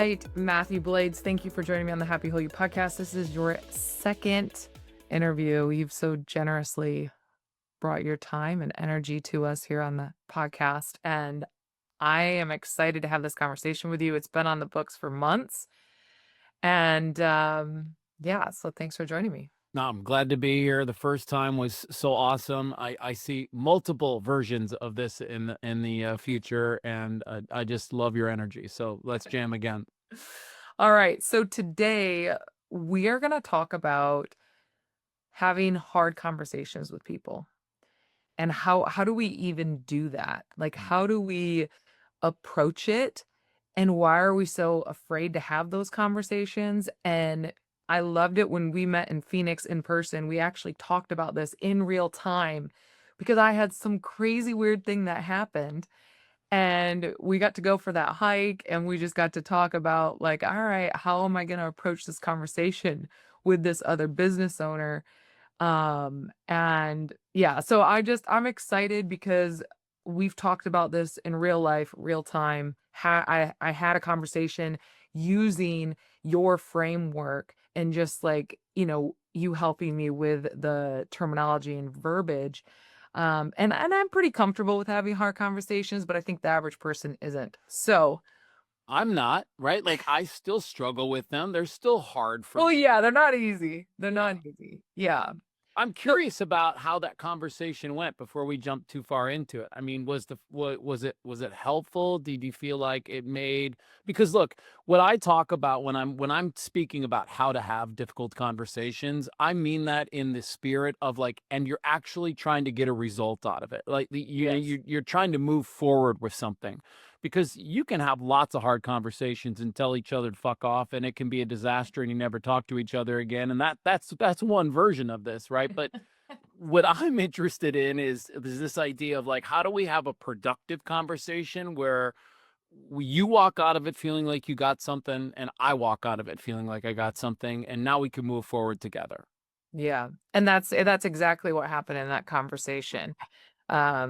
right, Mathew Blades, thank you for joining me on the Happy Whole You podcast. This is your second interview. You've so generously brought your time and energy to us here on the podcast, and I am excited to have this conversation with you. It's been on the books for months, and yeah, so thanks for joining me. No, I'm glad to be here. The first time was so awesome. I see multiple versions of this in the future, and I just love your energy. So let's jam again. All right, so today we are going to talk about having hard conversations with people. And how do we even do that? Like, how do we approach it? And why are we so afraid to have those conversations? And I loved it when we met in Phoenix in person. We actually talked about this in real time because I had some crazy weird thing that happened. And we got to go for that hike and we just got to talk about, like, all right, how am I going to approach this conversation with this other business owner? And yeah, so I'm excited because we've talked about this in real life, real time. I had a conversation using your framework and just like, you helping me with the terminology and verbiage. And I'm pretty comfortable with having hard conversations, but I think the average person isn't. So, I'm not, right? Like, I still struggle with them. They're still hard for oh me. yeah, they're not easy. They're not easy. Yeah. I'm curious about how that conversation went before we jump too far into it. I mean, was it helpful? Did you feel like it made, because look, what I talk about when I'm speaking about how to have difficult conversations, I mean that in the spirit of like, and you're actually trying to get a result out of it. Like Yes. you're trying to move forward with something. Because you can have lots of hard conversations and tell each other to fuck off, and it can be a disaster, and you never talk to each other again. And that's one version of this, right? But what I'm interested in is this idea of like, how do we have a productive conversation where you walk out of it feeling like you got something, and I walk out of it feeling like I got something, and now we can move forward together. Yeah. And that's exactly what happened in that conversation. I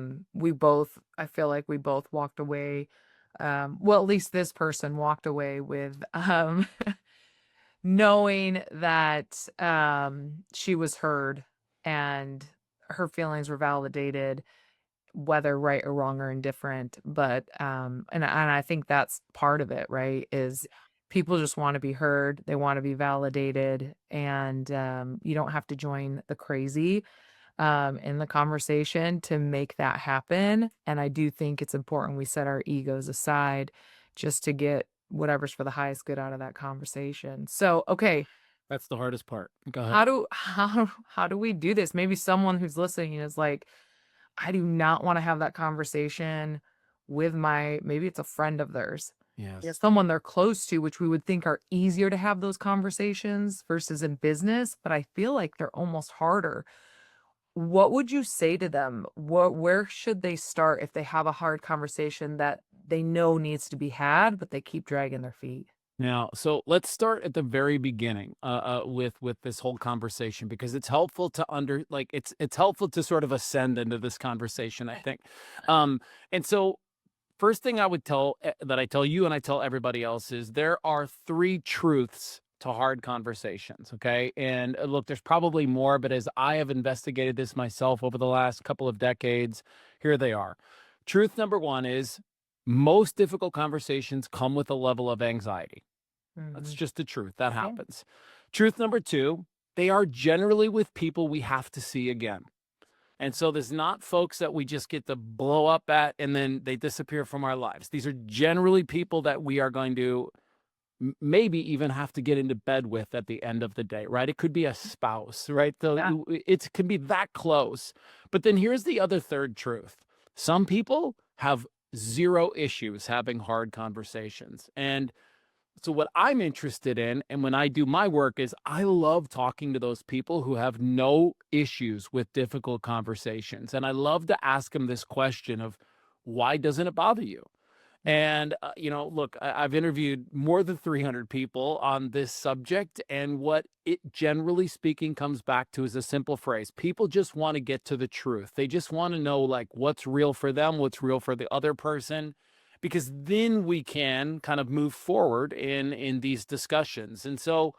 feel like we both walked away, well, at least this person walked away with knowing that she was heard and her feelings were validated, whether right or wrong or indifferent. But and I think that's part of it, right? Is people just want to be heard, they want to be validated, and you don't have to join the crazy in the conversation to make that happen. And I do think it's important we set our egos aside just to get whatever's for the highest good out of that conversation. So, okay, That's the hardest part. Go ahead. how do we do this? Maybe someone who's listening is like, I do not want to have that conversation with maybe it's a friend of theirs. Yes. Yeah, someone they're close to, which we would think are easier to have those conversations versus in business, but I feel like they're almost harder. What would you say to them? Where should they start if they have a hard conversation that they know needs to be had, but they keep dragging their feet? Now, so let's start at the very beginning with this whole conversation, because it's helpful to it's helpful to sort of ascend into this conversation, I think. And so first thing I would that I tell you and I tell everybody else is there are three truths to hard conversations, okay? And look, there's probably more, but as I have investigated this myself over the last couple of decades, here they are. Truth number one is most difficult conversations come with a level of anxiety. That's Mhm. just the truth. That Okay. happens. Truth number two, they are generally with people we have to see again. And so there's not folks that we just get to blow up at and then they disappear from our lives. These are generally people that we are going to maybe even have to get into bed with at the end of the day, right? It could be a spouse, right? So Yeah. it can be that close. But then here's the other third truth. Some people have zero issues having hard conversations. And so what I'm interested in, and when I do my work, is I love talking to those people who have no issues with difficult conversations. And I love to ask them this question of, why doesn't it bother you? And, look, I've interviewed more than 300 people on this subject. And what it generally speaking comes back to is a simple phrase. People just want to get to the truth. They just want to know, like, what's real for them, what's real for the other person. because then we can kind of move forward in these discussions. And so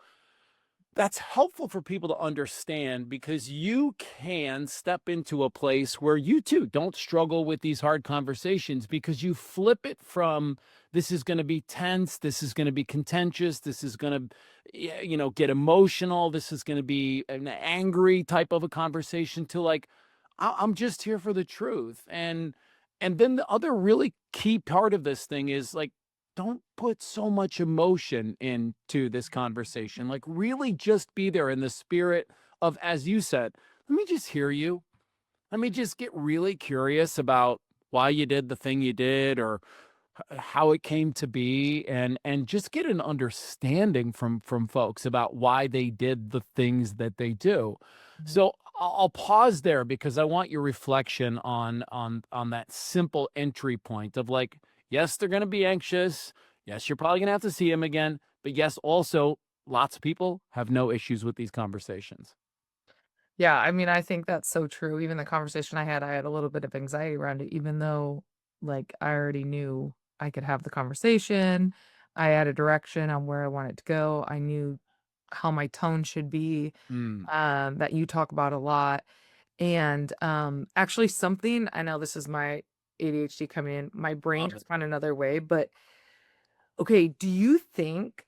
that's helpful for people to understand, because you can step into a place where you too don't struggle with these hard conversations, because you flip it from this is going to be tense, this is going to be contentious, this is going to get emotional, this is going to be an angry type of a conversation, to like, I'm just here for the truth. And then the other really key part of this thing is like, don't put so much emotion into this conversation. Like, really just be there in the spirit of, as you said, let me just hear you. Let me just get really curious about why you did the thing you did, or how it came to be, and just get an understanding from folks about why they did the things that they do. Mhm. So I'll pause there, because I want your reflection on that simple entry point of like, yes, they're going to be anxious. Yes, you're probably going to have to see him again, but yes, also lots of people have no issues with these conversations. Yeah, I mean, I think that's so true. Even the conversation I had a little bit of anxiety around it, even though, like, I already knew I could have the conversation. I had a direction on where I wanted to go. I knew how my tone should be, Mm, that you talk about a lot. And actually, something I know this is my ADHD coming in, my brain love has it. gone another way, but okay, do you think?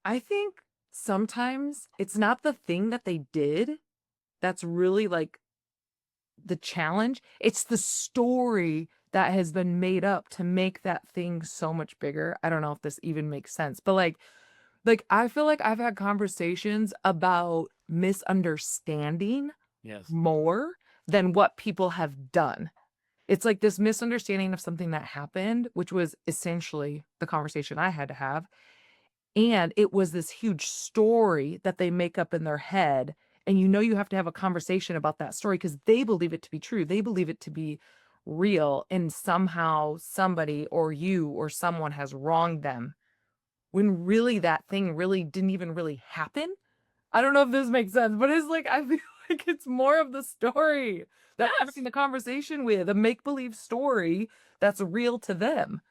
I think sometimes it's not the thing that they did that's really like the challenge, it's the story that has been made up to make that thing so much bigger. I don't know if this even makes sense, but like I feel like I've had conversations about misunderstanding Yes. more than what people have done. It's like this misunderstanding of something that happened, which was essentially the conversation I had to have. And it was this huge story that they make up in their head, and you know you have to have a conversation about that story because they believe it to be true. They believe it to be real, and somehow somebody or you or someone has wronged them when really that thing really didn't even really happen. I don't know if this makes sense, but it's like I feel like it's more of the story that they're having Yes. the conversation with, a make-believe story that's real to them.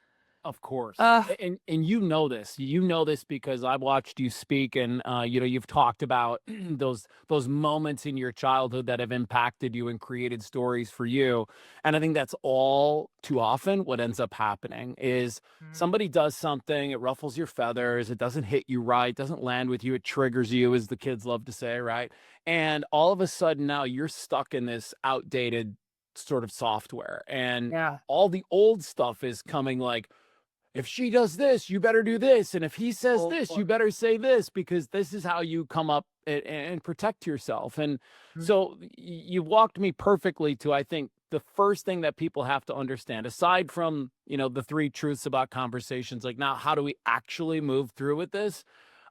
Of course. Uh, And you know this. You know this because I've watched you speak, and you've talked about those moments in your childhood that have impacted you and created stories for you. And I think that's all too often what ends up happening is mm, somebody does something, it ruffles your feathers, it doesn't hit you right, doesn't land with you, it triggers you, as the kids love to say, right? And all of a sudden now you're stuck in this outdated sort of software, and yeah. all the old stuff is coming like, if she does this, you better do this. And if he says Oh, this, boy. you better say this, because this is how you come up and protect yourself. And Mm. so you walked me perfectly to, I think, the first thing that people have to understand, aside from, the three truths about conversations, like, now, how do we actually move through with this?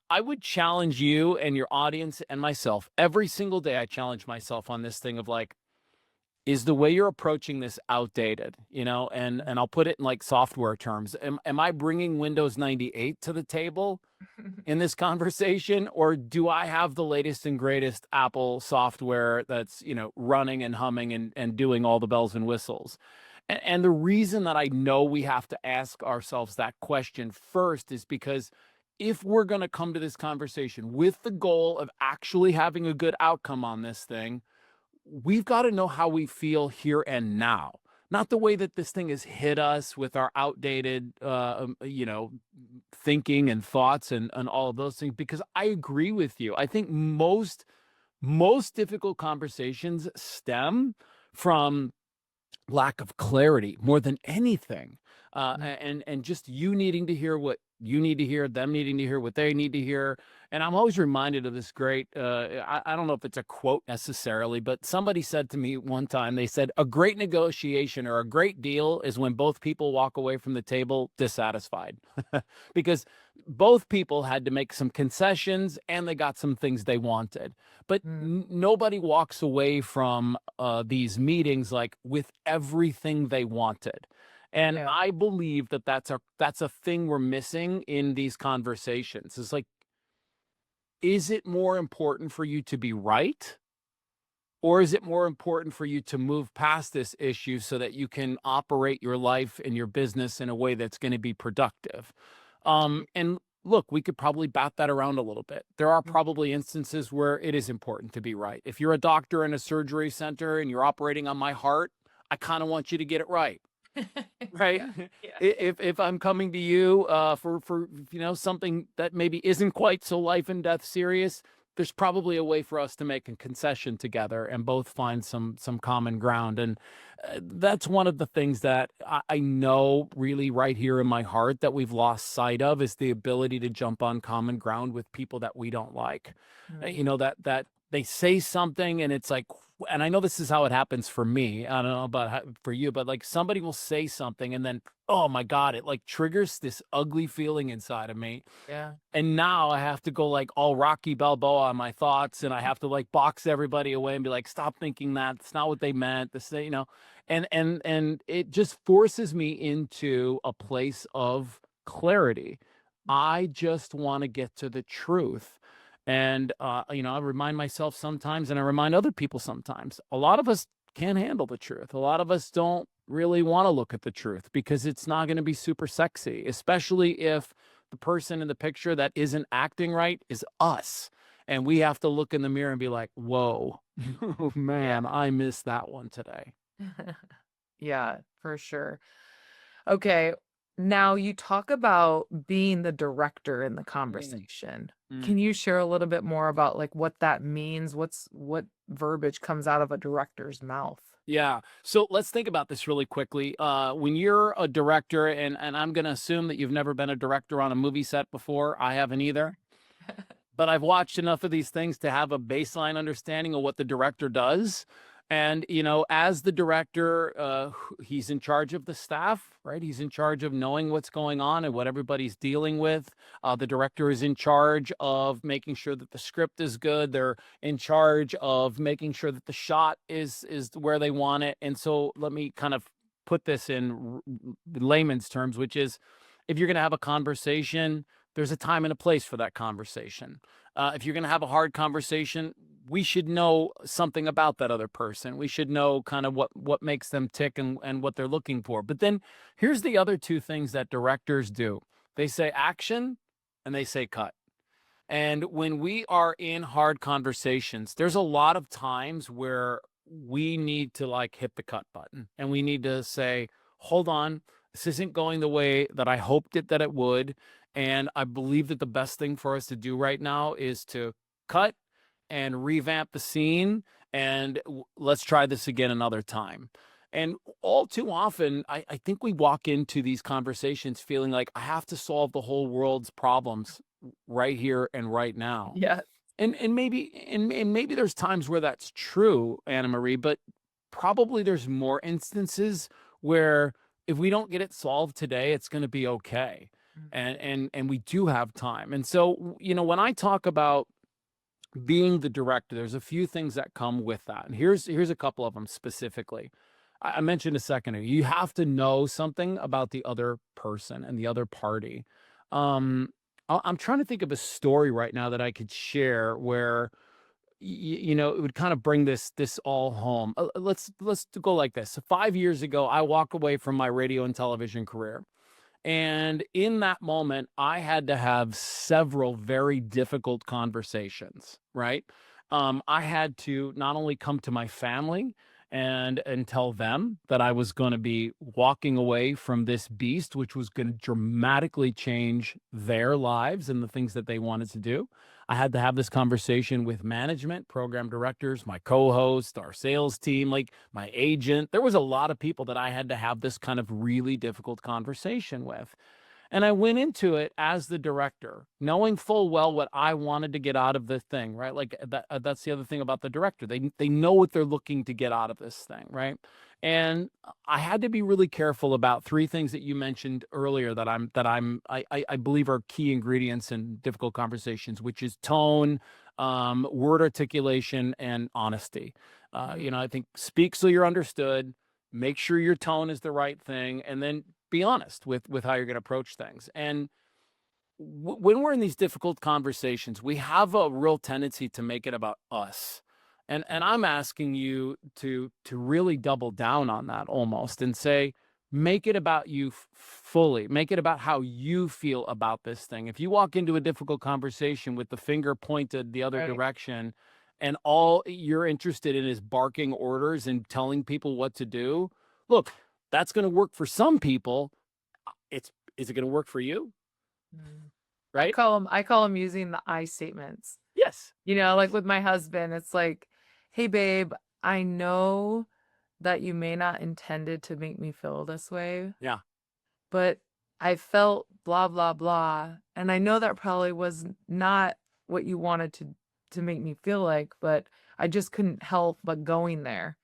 I would challenge you and your audience and myself every single day. I challenge myself on this thing of like, is the way you're approaching this outdated, and I'll put it in like software terms. Am I bringing Windows 98 to the table in this conversation, or do I have the latest and greatest Apple software that's, running and humming and doing all the bells and whistles? And the reason that I know we have to ask ourselves that question first is because if we're going to come to this conversation with the goal of actually having a good outcome on this thing, we've got to know how we feel here and now, not the way that this thing has hit us with our outdated thinking and thoughts and all of those things. Because I agree with you, I think most difficult conversations stem from lack of clarity more than anything. Mm. And just you needing to hear what you need to hear, them needing to hear what they need to hear. And I'm always reminded of this great, I don't know if it's a quote necessarily, but somebody said to me one time, they said, a great negotiation or a great deal is when both people walk away from the table dissatisfied. Because both people had to make some concessions and they got some things they wanted. But Mm. nobody walks away from these meetings like with everything they wanted. And Yeah. I believe that that's a thing we're missing in these conversations. It's like, is it more important for you to be right, Or is it more important for you to move past this issue so that you can operate your life and your business in a way that's going to be productive? And look, we could probably bat that around a little bit. There are probably instances where it is important to be right. If you're a doctor in a surgery center and you're operating on my heart, I kind of want you to get it right. Right? Yeah. Yeah. If I'm coming to you, for, something that maybe isn't quite so life and death serious, there's probably a way for us to make a concession together and both find some common ground, and, that's one of the things that I know really right here in my heart that we've lost sight of is the ability to jump on common ground with people that we don't like. Mm. That they say something and it's like, and I know this is how it happens for me. I don't know about for you, but like somebody will say something and then, oh my God, it like triggers this ugly feeling inside of me. Yeah. And now I have to go like all Rocky Balboa on my thoughts and I have to like box everybody away and be like, stop thinking that. It's not what they meant. This, and it just forces me into a place of clarity. I just want to get to the truth. And, I remind myself sometimes and I remind other people sometimes, a lot of us can't handle the truth. A lot of us don't really want to look at the truth because it's not going to be super sexy, especially if the person in the picture that isn't acting right is us. And we have to look in the mirror and be like, whoa, oh, Yeah. man, I missed that one today. Yeah, for sure. Okay. Now you talk about being the director in the Mm, conversation. mm. Can you share a little bit more about like what that means? What verbiage comes out of a director's mouth? Yeah. So let's think about this really quickly. When you're a director, and I'm going to assume that you've never been a director on a movie set before. I haven't either, but I've watched enough of these things to have a baseline understanding of what the director does. And, as the director, he's in charge of the staff, right? He's in charge of knowing what's going on and what everybody's dealing with. The director is in charge of making sure that the script is good. They're in charge of making sure that the shot is where they want it. And so let me kind of put this in layman's terms, which is if you're going to have a conversation, there's a time and a place for that conversation. If you're going to have a hard conversation, we should know something about that other person. We should know kind of what makes them tick and what they're looking for. But then here's the other two things that directors do. They say action and they say cut. And when we are in hard conversations, there's a lot of times where we need to like hit the cut button and we need to say, hold on, this isn't going the way that I hoped that it would. And I believe that the best thing for us to do right now is to cut and revamp the scene and let's try this again another time. And all too often, I think we walk into these conversations feeling like I have to solve the whole world's problems right here and right now. Yeah. And maybe there's times where that's true, Anna Marie, but probably there's more instances where if we don't get it solved today, it's going to be okay. Mhm. And we do have time. And so, when I talk about being the director, there's a few things that come with that. And here's a couple of them specifically. I mentioned a second ago, you have to know something about the other person and the other party. Um, I'm trying to think of a story right now that I could share where it would kind of bring this all home. Let's go like this. So 5 years ago, I walk away from my radio and television career. And in that moment, I had to have several very difficult conversations, right? I had to not only come to my family and tell them that I was going to be walking away from this beast, which was going to dramatically change their lives and the things that they wanted to do. I had to have this conversation with management, program directors, my co-host, our sales team, like my agent. There was a lot of people that I had to have this kind of really difficult conversation with. And I went into it as the director, knowing full well what I wanted to get out of this thing, right? Like that's the other thing about the director. They know what they're looking to get out of this thing, right? And I had to be really careful about three things that you mentioned earlier that I believe are key ingredients in difficult conversations, which is tone, word articulation, and honesty. Mhm. I think speak so you're understood, make sure your tone is the right thing, and then be honest with how you're going to approach things. And when we're in these difficult conversations, we have a real tendency to make it about us. And I'm asking you to really double down on that almost and say, make it about you fully. Make it about how you feel about this thing. If you walk into a difficult conversation with the finger pointed the other Right. direction and all you're interested in is barking orders and telling people what to do, look, that's going to work for some people. It's is it going to work for you? Mm. Right? I call them using the I statements. Yes. You know, like with my husband, it's like, "Hey babe, I know that you may not intended to make me feel this way, Yeah. but I felt blah blah blah, and I know that probably was not what you wanted to make me feel like, but I just couldn't help but going there."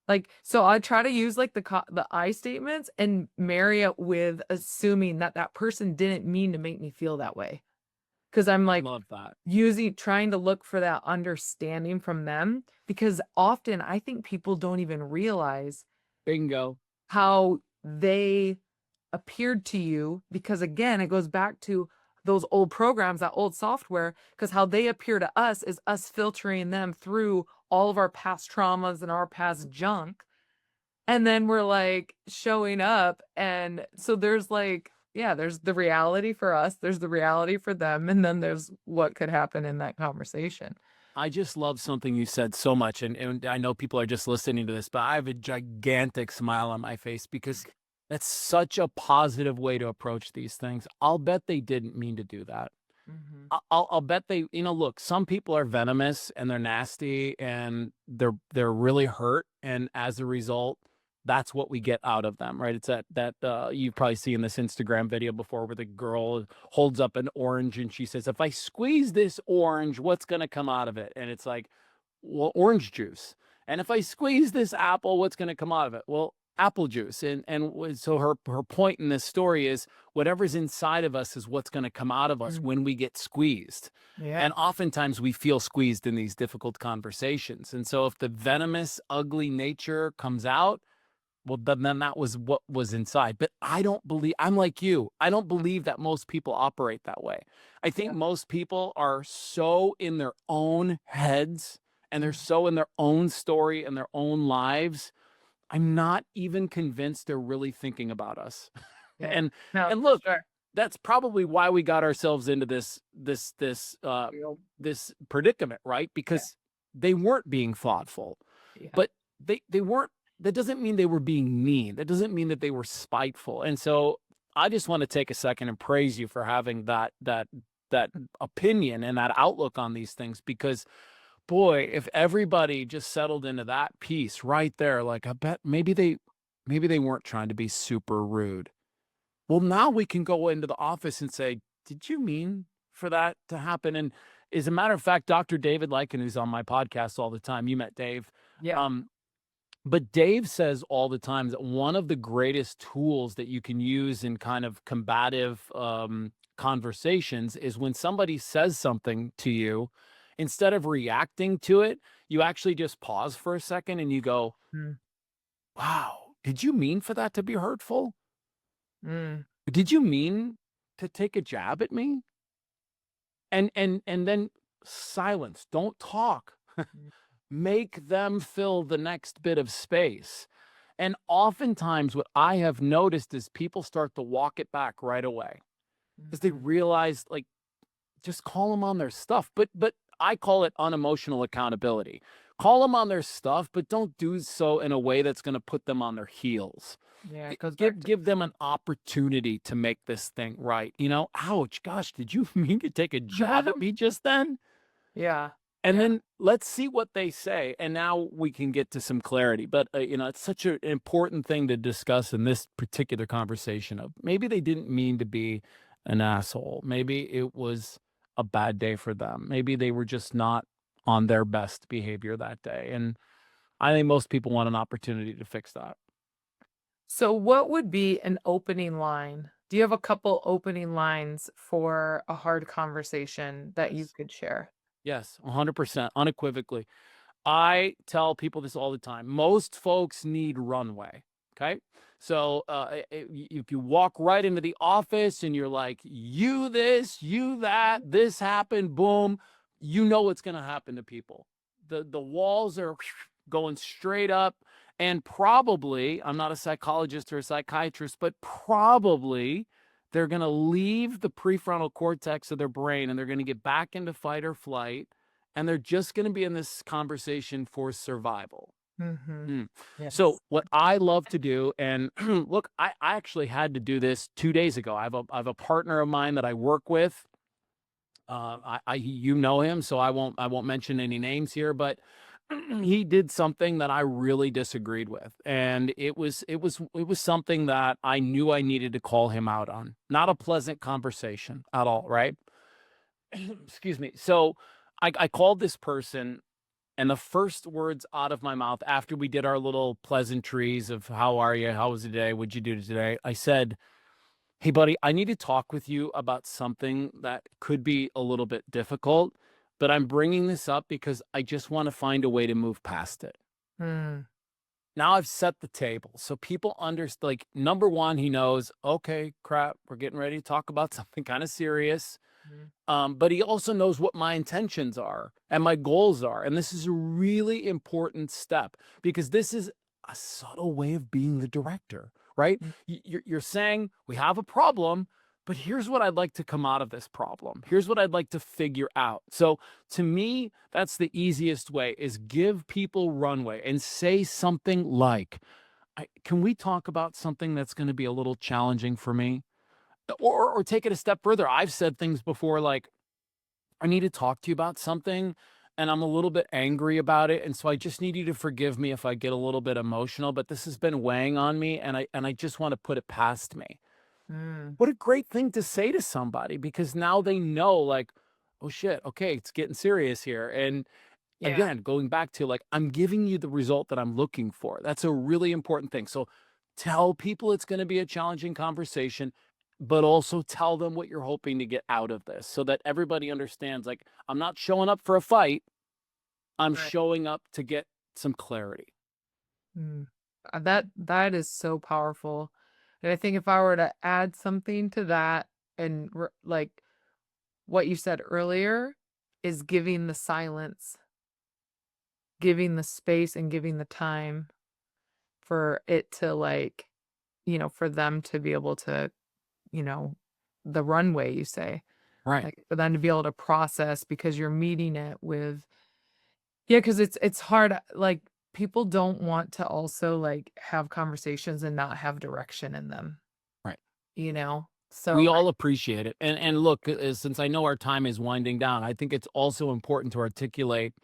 Like, so I try to use like the I statements and marry it with assuming that that person didn't mean to make me feel that way. Because I'm like Love that. trying to look for that understanding from them. Because often I think people don't even realize Bingo. how they appeared to you. Because again, it goes back to those old programs, that old software, because how they appear to us is us filtering them through all of our past traumas and our past junk. And then we're like showing up. And so there's like, yeah, there's the reality for us, there's the reality for them, and then there's what could happen in that conversation. I just love something you said so much. And I know people are just listening to this, but I have a gigantic smile on my face because that's such a positive way to approach these things. I'll bet they didn't mean to do that. Hmm. I'll bet they, look, some people are venomous and they're nasty and they're really hurt. And as a result, that's what we get out of them, right? It's that you've probably seen this Instagram video before where the girl holds up an orange and she says, if I squeeze this orange, what's going to come out of it? And it's like, well, orange juice. And if I squeeze this apple, what's going to come out of it? Well, apple juice. So her point in this story is whatever's inside of us is what's going to come out of us Mm. when we get squeezed. Yeah. And oftentimes we feel squeezed in these difficult conversations. And so if the venomous, ugly nature comes out, well, then that was what was inside. But I'm like you. I don't believe that most people operate that way. I think Yeah. most people are so in their own heads and they're Mm. so in their own story and their own lives. I'm not even convinced they're really thinking about us. Yeah. and No, and for look, sure. that's probably why we got ourselves into this predicament, right? Yeah. Because they weren't being thoughtful. Yeah. But they weren't, that doesn't mean they were being mean. That doesn't mean that they were spiteful. And so I just want to take a second and praise you for having that opinion and that outlook on these things because boy, if everybody just settled into that piece right there, like I bet maybe they weren't trying to be super rude. Well, now we can go into the office and say, did you mean for that to happen? And as a matter of fact, Dr. David Lycan, who's on my podcast all the time, you met Dave. Yeah. Um, but Dave says all the time that one of the greatest tools that you can use in kind of combative conversations is when somebody says something to you, instead of reacting to it, you actually just pause for a second and you go, Mm. wow, did you mean for that to be hurtful? Mm. Did you mean to take a jab at me? And then silence, don't talk. Mm. Make them fill the next bit of space. And oftentimes what I have noticed is people start to walk it back right away because they Mhm. realize like just call them on their stuff. But I call it unemotional accountability. Call them on their stuff, but don't do so in a way that's going to put them on their heels. Yeah, it goes back Give to give them an opportunity to make this thing right. Ouch, gosh, did you mean to take a jab at me just then? Yeah. And Yeah. then let's see what they say. And now we can get to some clarity. But, it's such an important thing to discuss in this particular conversation of maybe they didn't mean to be an asshole. Maybe it was a bad day for them. Maybe they were just not on their best behavior that day. And I think most people want an opportunity to fix that. So what would be an opening line? Do you have a couple opening lines for a hard conversation that you Yes. could share? Yes, 100%, unequivocally. I tell people this all the time. Most folks need runway. Okay. So if you walk right into the office and you're like, you this, you that, this happened, boom, you know what's going to happen to people. the walls are going straight up, and probably, I'm not a psychologist or a psychiatrist, but probably they're going to leave the prefrontal cortex of their brain and they're going to get back into fight or flight, and they're just going to be in this conversation for survival. Mhm. Mm. So Yes. what I love to do, and look, I actually had to do this 2 days ago. I have a partner of mine that I work with. You know him, so I won't mention any names here, but he did something that I really disagreed with, and it was something that I knew I needed to call him out on. Not a pleasant conversation at all, right? Excuse me. So I called this person, and the first words out of my mouth after we did our little pleasantries of how are you, how was the day, what'd you do today, I said, "Hey, buddy, I need to talk with you about something that could be a little bit difficult, but I'm bringing this up because I just want to find a way to move past it." Mm. Now I've set the table. So people understand, like, number one, he knows, okay, crap, we're getting ready to talk about something kind of serious. Mhm. But he also knows what my intentions are and my goals are. And this is a really important step because this is a subtle way of being the director, right? Mm. You're saying we have a problem, but here's what I'd like to come out of this problem. Here's what I'd like to figure out. So to me, that's the easiest way is give people runway and say something like, can we talk about something that's going to be a little challenging for me? Or take it a step further. I've said things before like, I need to talk to you about something and I'm a little bit angry about it. And so I just need you to forgive me if I get a little bit emotional, but this has been weighing on me and I just want to put it past me. Mm. What a great thing to say to somebody because now they know like, oh shit, okay, it's getting serious here. And Yeah. again, going back to like, I'm giving you the result that I'm looking for. That's a really important thing. So tell people it's going to be a challenging conversation, but also tell them what you're hoping to get out of this so that everybody understands like, I'm not showing up for a fight. I'm Right. showing up to get some clarity. Mm. That is so powerful. And I think if I were to add something to that and like what you said earlier is giving the silence, giving the space and giving the time for it to like, for them to be able to, you know, the runway you say, Right. like for them to be able to process because you're meeting it with, yeah, because it's hard. Like people don't want to also like have conversations and not have direction in them, Right. you know? So We all appreciate it. And look, since I know our time is winding down, I think it's also important to articulate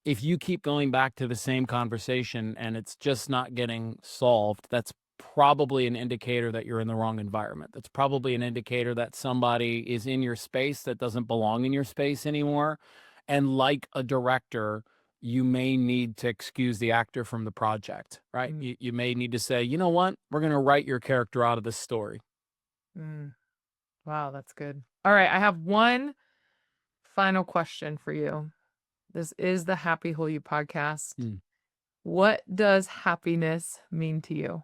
if you keep going back to the same conversation and it's just not getting solved, that's probably an indicator that you're in the wrong environment. That's probably an indicator that somebody is in your space that doesn't belong in your space anymore. And like a director, you may need to excuse the actor from the project, right? mm, You may need to say, you know what? We're going to write your character out of this story. mm, wow, that's good. All right, I have one final question for you. This is the Happy Whole You podcast. Mm. What does happiness mean to you?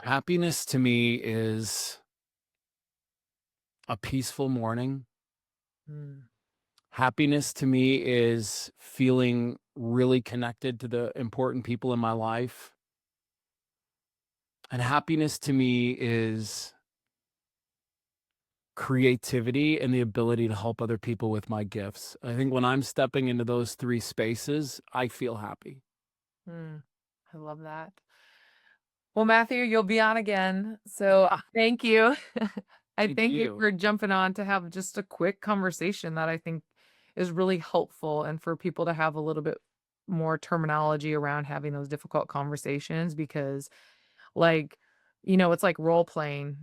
Happiness to me is a peaceful morning. Mm, Happiness to me is feeling really connected to the important people in my life. And happiness to me is creativity and the ability to help other people with my gifts. I think when I'm stepping into those three spaces, I feel happy. mm, I love that. Well, Matthew, you'll be on again. So Ah, thank you. I thank thank you you. for jumping on to have just a quick conversation that I think is really helpful and for people to have a little bit more terminology around having those difficult conversations because, like, it's like role playing.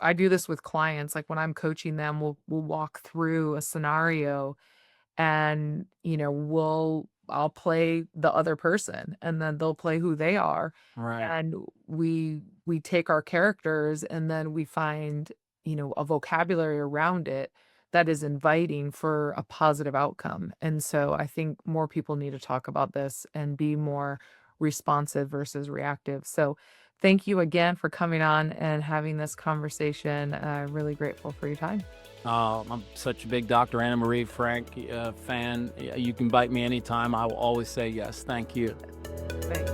I do this with clients. Like when I'm coaching them, we'll walk through a scenario and I'll play the other person and then they'll play who they are, Right. and we take our characters and then we find a vocabulary around it that is inviting for a positive outcome. And so I think more people need to talk about this and be more responsive versus reactive. So thank you again for coming on and having this conversation. Really grateful for your time. I'm such a big Dr. Anna Marie Frank fan. You can bite me anytime. I will always say yes. Thank you. Thanks.